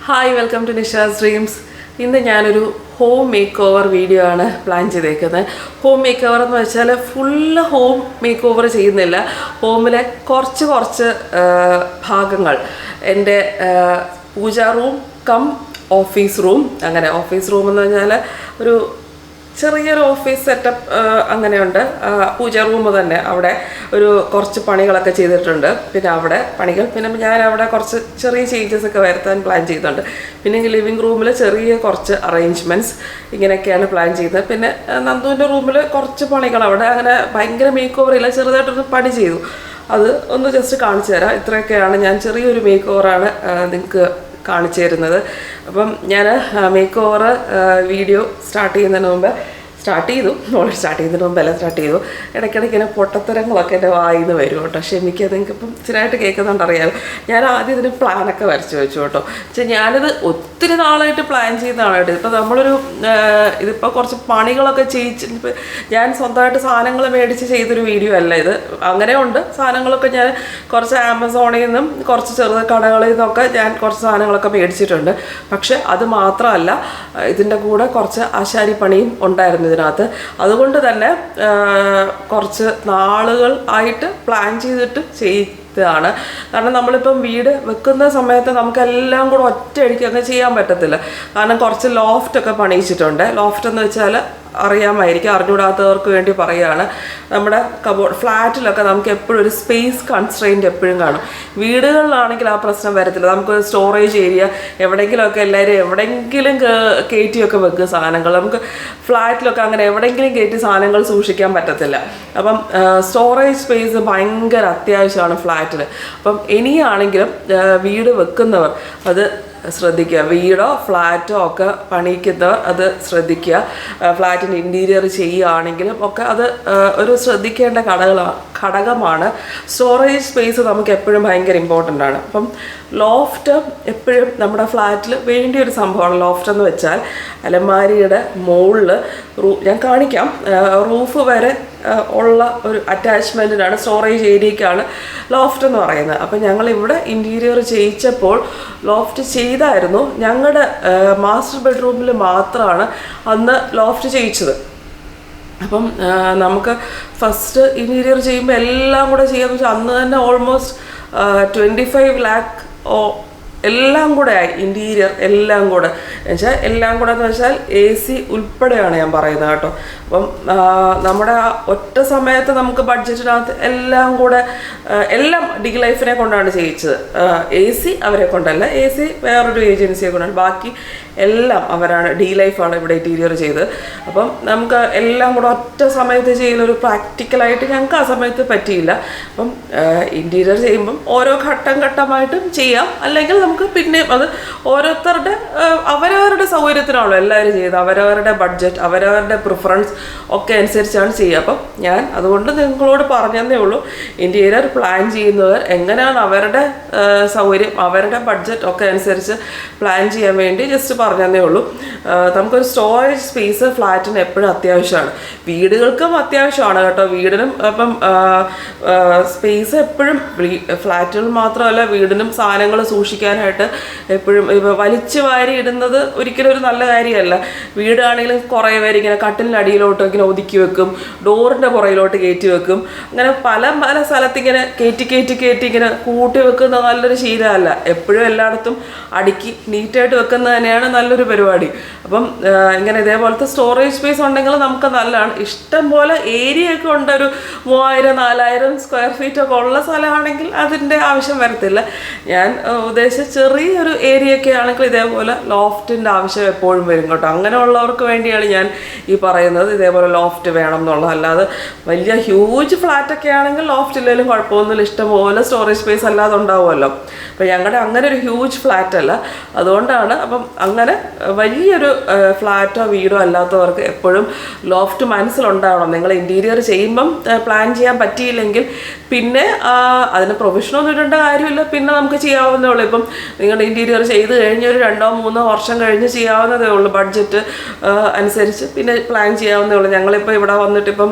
Hi welcome to Nisha's dreams. ഇന്ന് ഞാനൊരു home make over video ആണ് പ്ലാൻ ചെയ്തേക്കുന്നത്. ഹോം മേക്ക് ഓവർ എന്ന് വെച്ചാൽ ഫുള്ള് ഹോം മേക്ക് ഓവർ ചെയ്യുന്നില്ല, ഹോമിലെ കുറച്ച് ഭാഗങ്ങൾ. എൻ്റെ പൂജാ റൂം കം ഓഫീസ് റൂം, അങ്ങനെ ഓഫീസ് റൂം എന്ന് പറഞ്ഞാൽ ഒരു ചെറിയൊരു ഓഫീസ് സെറ്റപ്പ് അങ്ങനെയുണ്ട്. പൂജ റൂം തന്നെ, അവിടെ ഒരു കുറച്ച് പണികളൊക്കെ ചെയ്തിട്ടുണ്ട്. പിന്നെ അവിടെ പണികൾ, പിന്നെ ഞാൻ അവിടെ കുറച്ച് ചെറിയ ചേഞ്ചസ് ഒക്കെ വരുത്താൻ പ്ലാൻ ചെയ്യുന്നുണ്ട്. പിന്നെ ലിവിങ് റൂമിൽ ചെറിയ കുറച്ച് അറേഞ്ച്മെൻറ്റ്സ് ഇങ്ങനെയൊക്കെയാണ് പ്ലാൻ ചെയ്യുന്നത്. പിന്നെ നന്ദുവിൻ്റെ റൂമിൽ കുറച്ച് പണികൾ, അവിടെ അങ്ങനെ ഭയങ്കര മേക്ക് ഓവർ ഇല്ല, ചെറുതായിട്ടൊരു പണി ചെയ്തു. അത് ഒന്ന് ജസ്റ്റ് കാണിച്ചു തരാം. ഇത്രയൊക്കെയാണ്, ഞാൻ ചെറിയൊരു മേക്ക് ഓവറാണ് നിങ്ങൾക്ക് കാണിച്ചു തരുന്നത്. അപ്പം ഞാൻ മേക്ക് ഓവർ വീഡിയോ സ്റ്റാർട്ട് ചെയ്യുന്നതിന് മുമ്പ് സ്റ്റാർട്ട് ചെയ്തു ഇടയ്ക്കിടയ്ക്ക് ഇങ്ങനെ പൊട്ടത്തരങ്ങളൊക്കെ എൻ്റെ വായിൽ നിന്ന് വരും കേട്ടോ. ക്ഷമിക്കുക, നിങ്ങൾക്ക് ഇപ്പം സ്ഥിരമായിട്ട് കേൾക്കുന്നുണ്ട് അറിയാമല്ലോ. ഞാൻ ആദ്യം ഇതിന് പ്ലാനൊക്കെ വരച്ച് വെച്ചു കേട്ടോ. പക്ഷേ ഞാനിത് ഒത്തിരി നാളായിട്ട് പ്ലാൻ ചെയ്യുന്നതാണ് കേട്ടോ. ഇപ്പോൾ നമ്മളൊരു ഇതിപ്പോൾ കുറച്ച് പണികളൊക്കെ ചെയ്യിച്ച് ഞാൻ സ്വന്തമായിട്ട് സാധനങ്ങൾ മേടിച്ച് ചെയ്തൊരു വീഡിയോ അല്ല ഇത്. അങ്ങനെ ഉണ്ട്, സാധനങ്ങളൊക്കെ ഞാൻ കുറച്ച് ആമസോണിൽ നിന്നും കുറച്ച് ചെറുത് കടകളിൽ നിന്നൊക്കെ ഞാൻ കുറച്ച് സാധനങ്ങളൊക്കെ മേടിച്ചിട്ടുണ്ട്. പക്ഷെ അത് മാത്രമല്ല, ഇതിൻ്റെ കൂടെ കുറച്ച് ആശാരി പണിയും ഉണ്ടായിരുന്നു ഇതിനകത്ത്. അതുകൊണ്ട് തന്നെ കുറച്ച് നാളുകൾ ആയിട്ട് പ്ലാൻ ചെയ്തിട്ട് ചെയ്തതാണ്. കാരണം നമ്മളിപ്പം വീട് വെക്കുന്ന സമയത്ത് നമുക്കെല്ലാം കൂടെ ഒറ്റയടിക്ക് അങ്ങ് ചെയ്യാൻ പറ്റത്തില്ല. കാരണം കുറച്ച് ലോഫ്റ്റൊക്കെ പണിയിച്ചിട്ടുണ്ട്. ലോഫ്റ്റ് എന്ന് വെച്ചാൽ അറിയാമായിരിക്കും, അറിഞ്ഞുകൂടാത്തവർക്ക് വേണ്ടി പറയുകയാണ്. നമ്മുടെ കബോർഡ് ഫ്ലാറ്റിലൊക്കെ നമുക്ക് എപ്പോഴും ഒരു സ്പേസ് കൺസ്ട്രെയിൻറ്റ് എപ്പോഴും കാണും. വീടുകളിലാണെങ്കിൽ ആ പ്രശ്നം വരത്തില്ല. നമുക്ക് സ്റ്റോറേജ് ഏരിയ എവിടെയെങ്കിലുമൊക്കെ എല്ലാവരും എവിടെയെങ്കിലും കയറ്റിയൊക്കെ വെക്കുക സാധനങ്ങൾ. നമുക്ക് ഫ്ലാറ്റിലൊക്കെ അങ്ങനെ എവിടെയെങ്കിലും കയറ്റി സാധനങ്ങൾ സൂക്ഷിക്കാൻ പറ്റത്തില്ല. അപ്പം സ്റ്റോറേജ് സ്പേസ് ഭയങ്കര അത്യാവശ്യമാണ് ഫ്ലാറ്റിൽ. അപ്പം ഇനിയാണെങ്കിലും വീട് വെക്കുന്നവർ അത് ശ്രദ്ധിക്കുക. വീടോ ഫ്ലാറ്റോ ഒക്കെ പണിയിക്കുന്നവർ അത് ശ്രദ്ധിക്കുക. ഫ്ലാറ്റിൻ്റെ ഇൻറ്റീരിയർ ചെയ്യുകയാണെങ്കിലും ഒക്കെ അത് ഒരു ശ്രദ്ധിക്കേണ്ട ഘടകമാണ്. സ്റ്റോറേജ് സ്പേസ് നമുക്ക് എപ്പോഴും ഭയങ്കര ഇമ്പോർട്ടൻ്റ് ആണ്. അപ്പം ലോഫ്റ്റ് എപ്പോഴും നമ്മുടെ ഫ്ലാറ്റിൽ വേണ്ടിയൊരു സംഭവമാണ്. ലോഫ്റ്റ് എന്ന് വെച്ചാൽ അലമാരിയുടെ മുകളിൽ ഞാൻ കാണിക്കാം, റൂഫ് വരെ ഉള്ള ഒരു അറ്റാച്ച്മെൻറ്റിനാണ്, സ്റ്റോറേജ് ഏരിയയ്ക്കാണ് ലോഫ്റ്റ് എന്ന് പറയുന്നത്. അപ്പം ഞങ്ങളിവിടെ ഇൻറ്റീരിയർ ചെയ്യിച്ചപ്പോൾ ലോഫ്റ്റ് ചെയ്തായിരുന്നു. ഞങ്ങളുടെ മാസ്റ്റർ ബെഡ്റൂമിൽ മാത്രമാണ് അന്ന് ലോഫ്റ്റ് ചെയ്യിച്ചത്. അപ്പം നമുക്ക് ഫസ്റ്റ് ഇൻറ്റീരിയർ ചെയ്യുമ്പോൾ എല്ലാം കൂടെ ചെയ്യാമെന്ന് വെച്ചാൽ അന്ന് തന്നെ ഓൾമോസ്റ്റ് 25 lakh എല്ലാം കൂടെ ആയി. ഇൻറ്റീരിയർ എല്ലാം കൂടെ എന്നുവെച്ചാൽ എല്ലാം കൂടെ എന്ന് വെച്ചാൽ AC ഉൾപ്പെടെയാണ് ഞാൻ പറയുന്നത് കേട്ടോ. അപ്പം നമ്മുടെ ആ ഒറ്റ സമയത്ത് നമുക്ക് ബഡ്ജറ്റിനകത്ത് എല്ലാം കൂടെ എല്ലാം ഡി ലൈഫിനെ കൊണ്ടാണ് ചെയ്യിച്ചത്. AC അവരെ കൊണ്ടല്ല, AC വേറൊരു ഏജൻസിയെ കൊണ്ടാണ്. ബാക്കി എല്ലാം അവരാണ്, ഡി ലൈഫാണ് ഇവിടെ ഇൻറ്റീരിയർ ചെയ്തത്. അപ്പം നമുക്ക് എല്ലാം കൂടെ ഒറ്റ സമയത്ത് ചെയ്യുന്നൊരു പ്രാക്ടിക്കലായിട്ട് ഞങ്ങൾക്ക് ആ സമയത്ത് പറ്റിയില്ല. അപ്പം ഇൻറ്റീരിയർ ചെയ്യുമ്പം ഓരോ ഘട്ടമായിട്ടും ചെയ്യാം, അല്ലെങ്കിൽ നമുക്ക് പിന്നെ അത് ഓരോരുത്തരുടെ അവരവരുടെ സൗകര്യത്തിനാണല്ലോ എല്ലാവരും ചെയ്യുന്നത്. അവരവരുടെ ബഡ്ജറ്റ്, അവരവരുടെ പ്രിഫറൻസ് ഒക്കെ അനുസരിച്ചാണ് ചെയ്യുക. അപ്പം ഞാൻ അതുകൊണ്ട് നിങ്ങളോട് പറഞ്ഞതേ ഉള്ളൂ, ഇൻറ്റീരിയർ പ്ലാൻ ചെയ്യുന്നവർ എങ്ങനെയാണ് അവരുടെ സൗകര്യം, അവരുടെ ബഡ്ജറ്റ് ഒക്കെ അനുസരിച്ച് പ്ലാൻ ചെയ്യാൻ വേണ്ടി ജസ്റ്റ് പറഞ്ഞതേ ഉള്ളൂ. നമുക്കൊരു സ്റ്റോറേജ് സ്പേസ് ഫ്ലാറ്റിന് എപ്പോഴും അത്യാവശ്യമാണ്. വീടുകൾക്കും അത്യാവശ്യമാണ് കേട്ടോ. വീടിനും അപ്പം സ്പേസ് എപ്പോഴും ഫ്ലാറ്റുകൾ മാത്രമല്ല, വീടിനും സാധനങ്ങൾ സൂക്ഷിക്കാനായിട്ട് എപ്പോഴും വലിച്ചു വാരി ഇടുന്നത് ഒരിക്കലും ഒരു നല്ല കാര്യമല്ല. വീടാണെങ്കിലും കുറേ പേര് ഇങ്ങനെ കട്ടിലിനടിയിലോട്ട് ഇങ്ങനെ ഒതുക്കി വെക്കും, ഡോറിൻ്റെ പുറയിലോട്ട് കയറ്റി വെക്കും. അങ്ങനെ പല സ്ഥലത്തിങ്ങനെ കയറ്റി ഇങ്ങനെ കൂട്ടി വെക്കുന്ന നല്ലൊരു ശീലമല്ല. എപ്പോഴും എല്ലായിടത്തും അടുക്കി നീറ്റായിട്ട് വെക്കുന്നത് തന്നെയാണ് നല്ലൊരു പരിപാടി. അപ്പം ഇങ്ങനെ ഇതേപോലത്തെ സ്റ്റോറേജ് സ്പേസ് ഉണ്ടെങ്കിൽ നമുക്ക് നല്ലതാണ്. ഇഷ്ടം പോലെ ഏരിയ ഒക്കെ ഉണ്ട്, ഒരു 3000-4000 സ്ക്വയർ ഫീറ്റ് ഒക്കെ ഉള്ള സ്ഥലമാണെങ്കിൽ അതിൻ്റെ ആവശ്യം വരത്തില്ല. ഞാൻ ഉദ്ദേശിച്ച ചെറിയൊരു ഏരിയ ഒക്കെ ആണെങ്കിൽ ഇതേപോലെ ലോഫ്റ്റിൻ്റെ ആവശ്യം എപ്പോഴും വരും കേട്ടോ. അങ്ങനെയുള്ളവർക്ക് വേണ്ടിയാണ് ഞാൻ ഈ പറയുന്നത് ഇതേപോലെ ലോഫ്റ്റ് വേണം എന്നുള്ളത്. അല്ലാതെ വലിയ ഹ്യൂജ് ഫ്ലാറ്റൊക്കെ ആണെങ്കിൽ ലോഫ്റ്റ് ഇല്ലെങ്കിലും കുഴപ്പമൊന്നുമില്ല, ഇഷ്ടംപോലെ സ്റ്റോറേജ് സ്പേസ് അല്ലാതെ ഉണ്ടാവുമല്ലോ. അപ്പം ഞങ്ങളുടെ അങ്ങനെ ഒരു ഹ്യൂജ് ഫ്ലാറ്റ് അല്ല, അതുകൊണ്ടാണ്. അപ്പം അങ്ങനെ വലിയൊരു ഫ്ലാറ്റോ വീടോ അല്ലാത്തവർക്ക് എപ്പോഴും ലോഫ്റ്റ് മനസ്സിലുണ്ടാവണം. നിങ്ങൾ ഇൻറ്റീരിയർ ചെയ്യുമ്പം പ്ലാൻ ചെയ്യാൻ പറ്റിയില്ലെങ്കിൽ പിന്നെ അതിന് പ്രൊഫഷനൊന്നും ഇടേണ്ട കാര്യമില്ല, പിന്നെ നമുക്ക് ചെയ്യാവുന്നേ ഉള്ളൂ. ഇപ്പം നിങ്ങളുടെ ഇൻറ്റീരിയർ ചെയ്ത് കഴിഞ്ഞ് ഒരു 2-3 വർഷം കഴിഞ്ഞ് ചെയ്യാവുന്നതേ ഉള്ളൂ. ബഡ്ജറ്റ് അനുസരിച്ച് പിന്നെ പ്ലാൻ ചെയ്യാവുന്നേ ഉള്ളൂ. ഞങ്ങളിപ്പോൾ ഇവിടെ വന്നിട്ടിപ്പം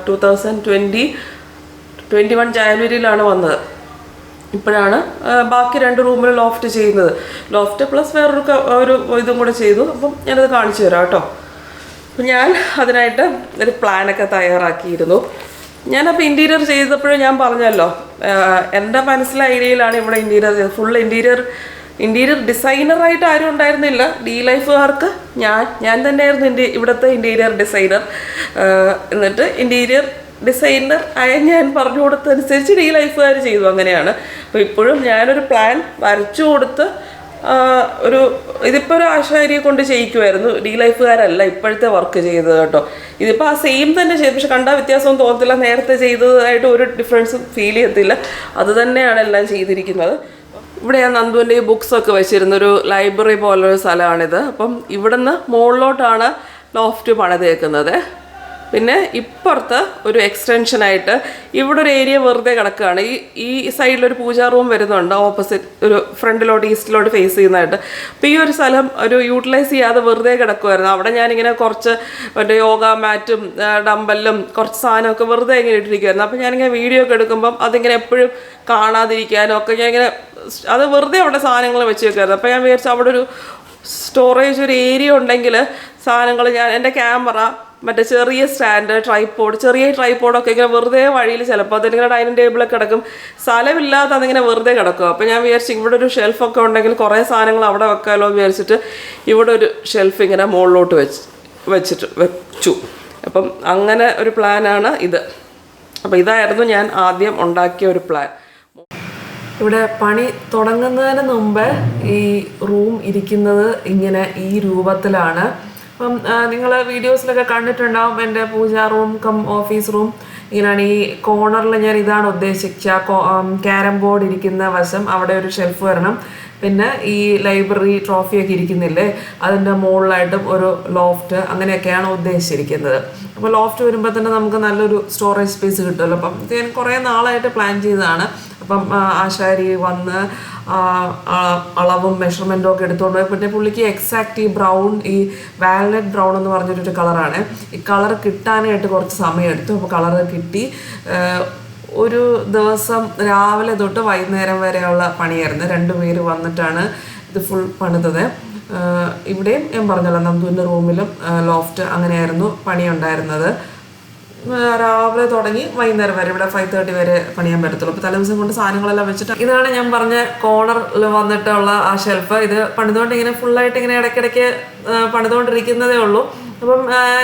2021 ജാനുവരിയിലാണ് വന്നത്. ഇപ്പോഴാണ് ബാക്കി 2 റൂമിൽ ലോഫ്റ്റ് ചെയ്യുന്നത്. ലോഫ്റ്റ് പ്ലസ് വേറൊരു ഇതും കൂടെ ചെയ്തു. അപ്പം ഞാനത് കാണിച്ചു തരാം കേട്ടോ. അപ്പം ഞാൻ അതിനായിട്ട് ഒരു പ്ലാനൊക്കെ തയ്യാറാക്കിയിരുന്നു. ഞാനപ്പോൾ ഇൻറ്റീരിയർ ചെയ്തപ്പോഴും ഞാൻ പറഞ്ഞല്ലോ, എൻ്റെ മനസ്സിലെ ഐഡിയയിലാണ് ഇവിടെ ഇൻറ്റീരിയർ ചെയ്തത്. ഫുൾ ഇൻറ്റീരിയർ ഡിസൈനറായിട്ട് ആരും ഉണ്ടായിരുന്നില്ല. ഡി ലൈഫുകാർക്ക് ഞാൻ തന്നെയായിരുന്നു ഇവിടുത്തെ ഇൻറ്റീരിയർ ഡിസൈനർ. എന്നിട്ട് ഇൻറ്റീരിയർ ഡിസൈനർ ആയ ഞാൻ പറഞ്ഞു കൊടുത്തനുസരിച്ച് ഡി ലൈഫുകാർ ചെയ്തു. അങ്ങനെയാണ്. അപ്പോൾ ഇപ്പോഴും ഞാനൊരു പ്ലാൻ വരച്ചു കൊടുത്ത് ഇതിപ്പോൾ ഒരു ആശാരിയെ കൊണ്ട് ചെയ്യിക്കുമായിരുന്നു. ഡി ലൈഫുകാരല്ല ഇപ്പോഴത്തെ വർക്ക് ചെയ്തത് കേട്ടോ. ഇതിപ്പോൾ ആ സെയിം തന്നെ ചെയ്തു, പക്ഷെ കണ്ടാൽ വ്യത്യാസമൊന്നും തോന്നത്തില്ല. നേരത്തെ ചെയ്തതായിട്ട് ഒരു ഡിഫറൻസും ഫീൽ ചെയ്യത്തില്ല. അത് തന്നെയാണ് എല്ലാം ചെയ്തിരിക്കുന്നത്. ഇവിടെ ഞാൻ നന്ദുവിൻ്റെ ഈ ബുക്സൊക്കെ വെച്ചിരുന്നൊരു ലൈബ്രറി പോലൊരു സ്ഥലമാണിത്. അപ്പം ഇവിടുന്ന് മുകളിലോട്ടാണ് ലോഫ്റ്റ് പണിതേക്കുന്നത്. പിന്നെ ഇപ്പുറത്ത് ഒരു എക്സ്റ്റൻഷനായിട്ട് ഇവിടെ ഒരു ഏരിയ വെറുതെ കിടക്കുകയാണ്. ഈ സൈഡിലൊരു പൂജാ റൂം വരുന്നുണ്ട്, ഓപ്പോസിറ്റ് ഒരു ഫ്രണ്ടിലോട്ട് ഈസ്റ്റിലോട്ട് ഫേസ് ചെയ്യുന്നതായിട്ട്. അപ്പോൾ ഈ ഒരു സ്ഥലം ഒരു യൂട്ടിലൈസ് ചെയ്യാതെ വെറുതെ കിടക്കുമായിരുന്നു. അവിടെ ഞാനിങ്ങനെ കുറച്ച് മറ്റേ യോഗ മാറ്റും ഡമ്പലും കുറച്ച് സാധനമൊക്കെ വെറുതെ ഇങ്ങനെ ഇട്ടിരിക്കുമായിരുന്നു. അപ്പോൾ ഞാനിങ്ങനെ വീഡിയോ ഒക്കെ എടുക്കുമ്പം അതിങ്ങനെ എപ്പോഴും കാണാതിരിക്കാനും ഒക്കെ ഞാനിങ്ങനെ അത് വെറുതെ അവിടെ സാധനങ്ങൾ വെച്ച് വെക്കുമായിരുന്നു. അപ്പോൾ ഞാൻ വിചാരിച്ചു അവിടെ ഒരു സ്റ്റോറേജ് ഒരു ഏരിയ ഉണ്ടെങ്കിൽ സാധനങ്ങൾ എൻ്റെ ക്യാമറ, മറ്റേ ചെറിയ സ്റ്റാൻഡ്, ചെറിയ ട്രൈപ്പോഡൊക്കെ ഇങ്ങനെ വെറുതെ വഴിയിൽ ചിലപ്പോൾ അതിങ്ങനെ ഡൈനിങ് ടേബിളൊക്കെ കിടക്കും. സ്ഥലമില്ലാതെ അതിങ്ങനെ വെറുതെ കിടക്കും. അപ്പോൾ ഞാൻ വിചാരിച്ചു ഇവിടെ ഒരു ഷെൽഫൊക്കെ ഉണ്ടെങ്കിൽ കുറേ സാധനങ്ങൾ അവിടെ വെക്കാമല്ലോ എന്ന് വിചാരിച്ചിട്ട് ഇവിടെ ഒരു ഷെൽഫ് ഇങ്ങനെ മുകളിലോട്ട് വെച്ചു. അപ്പം അങ്ങനെ ഒരു പ്ലാനാണ് ഇത്. അപ്പോൾ ഇതായിരുന്നു ഞാൻ ആദ്യം ഉണ്ടാക്കിയ ഒരു പ്ലാൻ. ഇവിടെ പണി തുടങ്ങുന്നതിന് മുമ്പ് ഈ റൂം ഇരിക്കുന്നത് ഇങ്ങനെ ഈ രൂപത്തിലാണ്. അപ്പം നിങ്ങൾ വീഡിയോസിലൊക്കെ കണ്ടിട്ടുണ്ടാവും എൻ്റെ പൂജാ റൂം ഓഫീസ് റൂം ഇങ്ങനെയാണ്. ഈ കോർണറിൽ ഞാൻ ഇതാണ് ഉദ്ദേശിച്ച ക്യാരം ബോർഡ് ഇരിക്കുന്ന വശം അവിടെ ഒരു ഷെൽഫ് വരണം. പിന്നെ ഈ ലൈബ്രറി ട്രോഫിയൊക്കെ ഇരിക്കുന്നില്ലേ അതിൻ്റെ മുകളിലായിട്ടും ഒരു ലോഫ്റ്റ്, അങ്ങനെയൊക്കെയാണ് ഉദ്ദേശിച്ചിരിക്കുന്നത്. അപ്പോൾ ലോഫ്റ്റ് വരുമ്പോൾ തന്നെ നമുക്ക് നല്ലൊരു സ്റ്റോറേജ് സ്പേസ് കിട്ടുമല്ലോ. അപ്പം ഇത് ഞാൻ കുറേ നാളായിട്ട് പ്ലാൻ ചെയ്തതാണ്. അപ്പം ആശാരി വന്ന് അളവും മെഷർമെൻറ്റും ഒക്കെ എടുത്തുകൊണ്ട് പോയി. പിന്നെ പുള്ളിക്ക് എക്സാക്റ്റ് ഈ ബ്രൗൺ, ഈ വാൽനട്ട് ബ്രൗൺ എന്ന് പറഞ്ഞൊരു കളറാണ്. ഈ കളർ കിട്ടാനായിട്ട് കുറച്ച് സമയം എടുത്തു. അപ്പോൾ കളർ കിട്ടി. ഒരു ദിവസം രാവിലെ തൊട്ട് വൈകുന്നേരം വരെയുള്ള പണിയായിരുന്നു. 2 പേര് വന്നിട്ടാണ് ഇത് ഫുൾ പണിതത്. ഇവിടെയും ഞാൻ പറഞ്ഞല്ലോ നന്ദുവിൻ്റെ റൂമിലും ലോഫ്റ്റ് അങ്ങനെയായിരുന്നു പണിയുണ്ടായിരുന്നത്. രാവിലെ തുടങ്ങി വൈകുന്നേരം വരെ, ഇവിടെ 5:30 വരെ പണിയാൻ പറ്റത്തുള്ളൂ. അപ്പോൾ തലേദിവസം കൊണ്ട് സാധനങ്ങളെല്ലാം വെച്ചിട്ട് ഇതാണ് ഞാൻ പറഞ്ഞ കോർണറിൽ വന്നിട്ടുള്ള ആ ഷെൽഫ്. ഇത് പണിതുകൊണ്ട് ഇങ്ങനെ ഫുള്ളായിട്ട് ഇങ്ങനെ ഇടയ്ക്കിടയ്ക്ക് പണിതുകൊണ്ടിരിക്കുന്നതേ ഉള്ളൂ. അപ്പം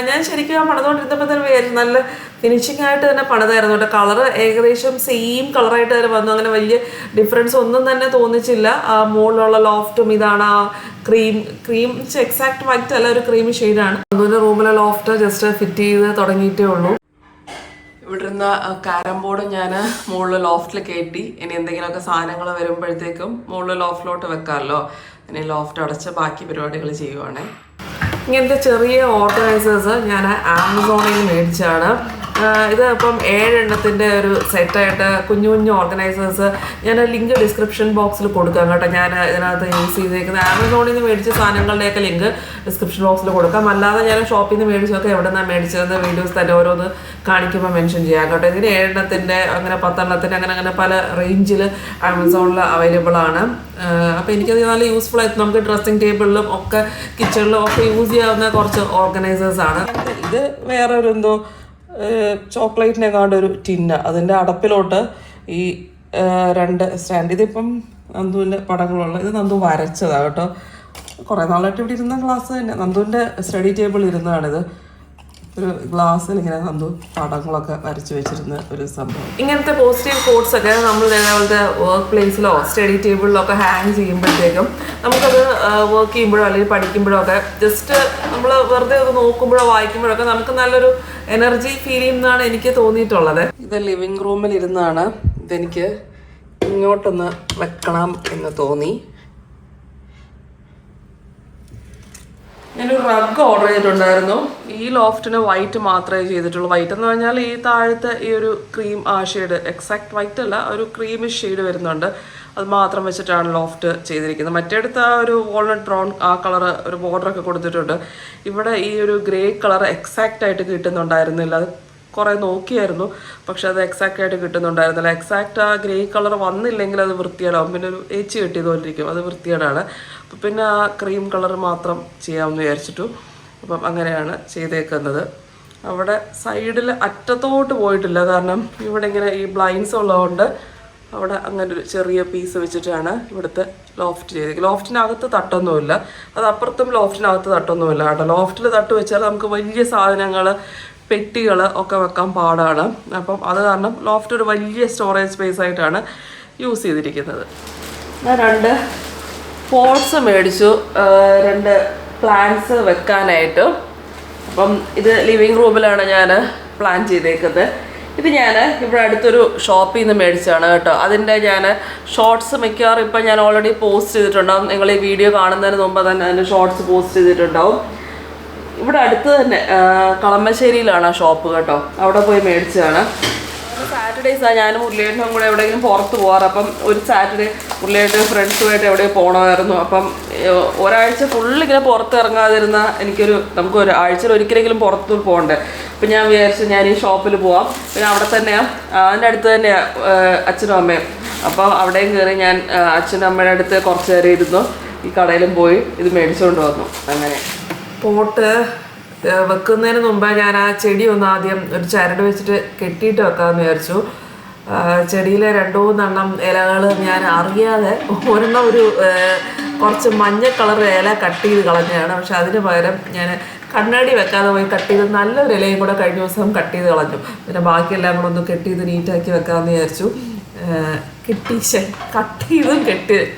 ഞാൻ ശരിക്കും ആ പണിതുകൊണ്ടിരുന്നപ്പോൾ തന്നെ വിചാരിച്ചു നല്ല ഫിനിഷിംഗ് ആയിട്ട് തന്നെ പണിതായിരുന്നു കേട്ടോ. കളറ് ഏകദേശം സെയിം കളറായിട്ട് തന്നെ വന്നു. അങ്ങനെ വലിയ ഡിഫറൻസ് ഒന്നും തന്നെ തോന്നിച്ചില്ല. ആ മുകളിലുള്ള ലോഫ്റ്റും ഇതാണ് ആ ക്രീം എക്സാക്ട് വൈറ്റ് അല്ല, ഒരു ക്രീം ഷെയ്ഡാണ്. അതുപോലെ റൂമിലെ ലോഫ്റ്റ് ജസ്റ്റ് ഫിറ്റ് ചെയ്ത് തുടങ്ങിയിട്ടേ ഉള്ളൂ. ഇവിടെ ഇരുന്ന ക്യാരം ബോർഡ് ഞാൻ മുകളിൽ ലോഫ്റ്റിൽ കയറ്റി. ഇനി എന്തെങ്കിലുമൊക്കെ സാധനങ്ങൾ വരുമ്പോഴത്തേക്കും മുകളിൽ ലോഫ്റ്റിലോട്ട് വെക്കാമല്ലോ. ഇനി ലോഫ്റ്റ് അടച്ച് ബാക്കി പരിപാടികൾ ചെയ്യുവാണേ. ഇങ്ങനത്തെ ചെറിയ ഓർഗനൈസേഴ്സ് ഞാൻ ആമസോണിൽ നിന്ന് മേടിച്ചാണ്. ഇത് ഇപ്പം 7 എണ്ണത്തിൻ്റെ ഒരു സെറ്റായിട്ട് കുഞ്ഞു കുഞ്ഞു ഓർഗനൈസേഴ്സ് ഞാൻ ലിങ്ക് ഡിസ്ക്രിപ്ഷൻ ബോക്സിൽ കൊടുക്കാം കേട്ടോ. ഞാൻ ഇതിനകത്ത് യൂസ് ചെയ്തേക്കുന്ന ആമസോണിൽ നിന്ന് മേടിച്ച സാധനങ്ങളുടെയൊക്കെ ലിങ്ക് ഡിസ്ക്രിപ്ഷൻ ബോക്സിൽ കൊടുക്കാം. അല്ലാതെ ഞാൻ ഷോപ്പിൽ നിന്ന് മേടിച്ചൊക്കെ എവിടെ നിന്നാണ് മേടിച്ചതെന്ന് വീഡിയോസ് തന്നെ ഓരോന്ന് കാണിക്കുമ്പോൾ മെൻഷൻ ചെയ്യാം കേട്ടോ. ഇതിന് 7 എണ്ണത്തിൻ്റെ അങ്ങനെ 10 എണ്ണത്തിൻ്റെ അങ്ങനെ പല റേഞ്ചിൽ ആമസോണിൽ അവൈലബിൾ ആണ്. അപ്പോൾ എനിക്കത് നല്ല യൂസ്ഫുൾ ആയിട്ട് നമുക്ക് ഡ്രസ്സിങ് ടേബിളിലും ഒക്കെ കിച്ചണിലും ഒക്കെ യൂസ് ചെയ്യാവുന്ന കുറച്ച് ഓർഗനൈസേഴ്സാണ്. ഇത് വേറെ ഒരു എന്തോ ചോക്ലേറ്റിനെക്കാണ്ടൊരു ടിന്ന്, അതിൻ്റെ അടപ്പിലോട്ട് ഈ 2 സ്റ്റാൻഡ്. ഇതിപ്പം നന്ദുവിൻ്റെ പടങ്ങളുള്ള, ഇത് നന്ദു വരച്ചതാണ് കേട്ടോ. കുറേ നാളായിട്ട് ഇവിടെ ഇരുന്ന ഗ്ലാസ് തന്നെ, നന്ദുവിൻ്റെ സ്റ്റഡി ടേബിൾ ഇരുന്നതാണിത്. ഒരു ഗ്ലാസ്സിൽ ഇങ്ങനെ നന്ദു പടങ്ങളൊക്കെ വരച്ച് വെച്ചിരുന്ന ഒരു സംഭവം. ഇങ്ങനത്തെ പോസിറ്റീവ് കോട്ട്സ് ഒക്കെ നമ്മൾ ഇതേപോലത്തെ വർക്ക് പ്ലേസിലോ സ്റ്റഡി ടേബിളിലോ ഒക്കെ ഹാങ് ചെയ്യുമ്പോഴത്തേക്കും നമുക്കത് വർക്ക് ചെയ്യുമ്പോഴോ അല്ലെങ്കിൽ പഠിക്കുമ്പോഴോ ഒക്കെ ജസ്റ്റ് നമ്മൾ വെറുതെ അത് നോക്കുമ്പോഴോ വായിക്കുമ്പോഴൊക്കെ നമുക്ക് നല്ലൊരു എനർജി ഫീൽ ചെയ്യുന്നതാണ് എനിക്ക് തോന്നിയിട്ടുള്ളത്. ഇത് ലിവിങ് റൂമിൽ ഇരുന്നാണ്. ഇതെനിക്ക് ഇങ്ങോട്ടൊന്ന് വെക്കണം എന്ന് തോന്നി. ഞാനൊരു റഗ് ഓർഡർ ചെയ്തിട്ടുണ്ടായിരുന്നു. ഈ ലോഫ്റ്റിന് വൈറ്റ് മാത്രമേ ചെയ്തിട്ടുള്ളൂ. വൈറ്റ് എന്ന് പറഞ്ഞാൽ ഈ താഴത്തെ ഈ ഒരു ക്രീം ഷെയ്ഡ്, എക്സാക്ട് വൈറ്റ് അല്ല, ഒരു ക്രീമിഷ് ഷെയ്ഡ് വരുന്നുണ്ട്. അത് മാത്രം വെച്ചിട്ടാണ് ലോഫ്റ്റ് ചെയ്തിരിക്കുന്നത്. മറ്റേടുത്ത് ആ ഒരു വാൾനട്ട് ബ്രൗൺ ആ കളറ് ഒരു ബോർഡറൊക്കെ കൊടുത്തിട്ടുണ്ട്. ഇവിടെ ഈ ഒരു ഗ്രേ കളർ എക്സാക്റ്റ് ആയിട്ട് കിട്ടുന്നുണ്ടായിരുന്നില്ല. അത് കുറേ നോക്കിയായിരുന്നു, പക്ഷെ അത് എക്സാക്റ്റ് ആയിട്ട് കിട്ടുന്നുണ്ടായിരുന്നില്ല. എക്സാക്റ്റ് ആ ഗ്രേ കളർ വന്നില്ലെങ്കിൽ അത് വൃത്തികേടാവും, പിന്നെ ഒരു ഏച്ചി കെട്ടിയതുകൊണ്ടിരിക്കും, അത് വൃത്തികേടാണ്. അപ്പം പിന്നെ ആ ക്രീം കളർ മാത്രം ചെയ്യാമെന്ന് വിചാരിച്ചിട്ടു. അപ്പം അങ്ങനെയാണ് ചെയ്തേക്കുന്നത്. അവിടെ സൈഡിൽ അറ്റത്തോട്ട് പോയിട്ടില്ല, കാരണം ഇവിടെ ഇങ്ങനെ ഈ ബ്ലൈൻഡ്സ് ഉള്ളതുകൊണ്ട് അവിടെ അങ്ങനെ ഒരു ചെറിയ പീസ് വെച്ചിട്ടാണ് ഇവിടുത്തെ ലോഫ്റ്റ് ചെയ്തത്. ലോഫ്റ്റിനകത്ത് തട്ടൊന്നുമില്ല, അത് അപ്പുറത്തും ലോഫ്റ്റിനകത്ത് തട്ടൊന്നുമില്ല കേട്ടോ. ലോഫ്റ്റിൽ തട്ട് വെച്ചാൽ നമുക്ക് വലിയ സാധനങ്ങൾ, പെട്ടികൾ ഒക്കെ വെക്കാൻ പാടാണ്. അപ്പം അത് കാരണം ലോഫ്റ്റ് ഒരു വലിയ സ്റ്റോറേജ് സ്പേസ് ആയിട്ടാണ് യൂസ് ചെയ്തിരിക്കുന്നത്. ഞാൻ 2 പോട്ട്സ് മേടിച്ചു, 2 പ്ലാന്റ്സ് വെക്കാനായിട്ട്. അപ്പം ഇത് ലിവിങ് റൂമിലാണ് ഞാൻ പ്ലാൻ ചെയ്തേക്കുന്നത്. ഇത് ഞാൻ ഇവിടെ അടുത്തൊരു ഷോപ്പിൽ നിന്ന് മേടിച്ചതാണ് കേട്ടോ. അതിൻ്റെ ഞാൻ ഷോർട്സ് മിക്കവാറും ഇപ്പം ഞാൻ ഓൾറെഡി പോസ്റ്റ് ചെയ്തിട്ടുണ്ടാവും. നിങ്ങൾ ഈ വീഡിയോ കാണുന്നതിന് മുമ്പ് തന്നെ അതിൻ്റെ ഷോർട്സ് പോസ്റ്റ് ചെയ്തിട്ടുണ്ടാവും. ഇവിടെ അടുത്ത് തന്നെ കളമശ്ശേരിയിലാണ് ആ ഷോപ്പ് കേട്ടോ. അവിടെ പോയി മേടിച്ചതാണ്. സാറ്റർഡേയ്സാണ് ഞാനും മുരളിയേട്ടനും കൂടെ എവിടെയെങ്കിലും പുറത്ത് പോകാറ്. അപ്പം ഒരു സാറ്റർഡേ മുരളിയേട്ടൻ ഫ്രണ്ട്സുമായിട്ട് എവിടെയും പോകണമായിരുന്നു. അപ്പം ഒരാഴ്ച ഫുള്ളിങ്ങനെ പുറത്ത് ഇറങ്ങാതിരുന്ന നമുക്ക് ഒരു ആഴ്ചയിൽ ഒരിക്കലെങ്കിലും പുറത്ത് പോകണ്ടേ. അപ്പം ഞാൻ വിചാരിച്ചു ഞാൻ ഈ ഷോപ്പിൽ പോവാം. പിന്നെ അവിടെ തന്നെയാണ്, അതിൻ്റെ അടുത്ത് തന്നെയാണ് അച്ഛനും അമ്മയും. അപ്പോൾ അവിടെയും കയറി ഞാൻ അച്ഛനും അമ്മയുടെ അടുത്ത് കുറച്ച് നേരം ഇരുന്നു. ഈ കടയിലും പോയി ഇത് മേടിച്ചുകൊണ്ട് വന്നു. അങ്ങനെ പോട്ട് വെക്കുന്നതിന് മുമ്പ് ഞാൻ ആ ചെടി ഒന്ന് ആദ്യം ഒരു ചരട് വെച്ചിട്ട് കെട്ടിയിട്ട് വെക്കാമെന്ന് വിചാരിച്ചു. ചെടിയിലെ 2-3 ഇലകൾ ഞാൻ അറിയാതെ ഒരെണ്ണം ഒരു കുറച്ച് മഞ്ഞ കളർ ഇല കട്ട് ചെയ്ത് കളഞ്ഞതാണ്. പക്ഷെ അതിന് പകരം ഞാൻ കണ്ണാടി വെക്കാതെ പോയി കട്ട് ചെയ്ത് നല്ലൊരു ഇലയും കൂടെ കഴിഞ്ഞ ദിവസം കട്ട് ചെയ്ത് കളഞ്ഞു. പിന്നെ ബാക്കിയെല്ലാം കൂടെ ഒന്ന് കെട്ടി ചെയ്ത് നീറ്റാക്കി വെക്കാമെന്ന് വിചാരിച്ചു.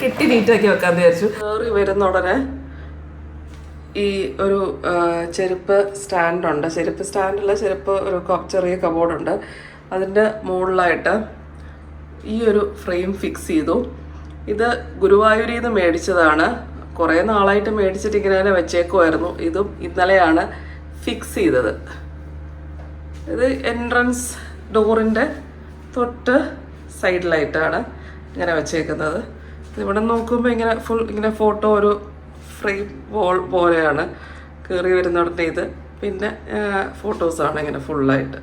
കെട്ടി നീറ്റാക്കി വെക്കാമെന്ന് വിചാരിച്ചു. കയറി വരുന്ന ഉടനെ ഈ ഒരു ചെരുപ്പ് സ്റ്റാൻഡുണ്ട്. ചെരുപ്പ് സ്റ്റാൻഡുള്ള ചെരുപ്പ് ഒരു ചെറിയ കബോർഡുണ്ട്. അതിൻ്റെ മുകളിലായിട്ട് ഈ ഒരു ഫ്രെയിം ഫിക്സ് ചെയ്തു. ഇത് ഗുരുവായൂരിൽ നിന്ന് മേടിച്ചതാണ്. കുറേ നാളായിട്ട് മേടിച്ചിട്ട് ഇങ്ങനെ തന്നെ വെച്ചേക്കുമായിരുന്നു. ഇതും ഇന്നലെയാണ് ഫിക്സ് ചെയ്തത്. ഇത് എൻട്രൻസ് ഡോറിൻ്റെ തൊട്ട് സൈഡിലായിട്ടാണ് ഇങ്ങനെ വെച്ചേക്കുന്നത്. ഇവിടെ നോക്കുമ്പോൾ ഇങ്ങനെ ഫോട്ടോ ഒരു ഫ്രെയിം വോൾ പോലെയാണ് കയറി വരുന്നിടത്ത്. ഇത് പിന്നെ ഫോട്ടോസാണ് ഇങ്ങനെ ഫുള്ളായിട്ട്.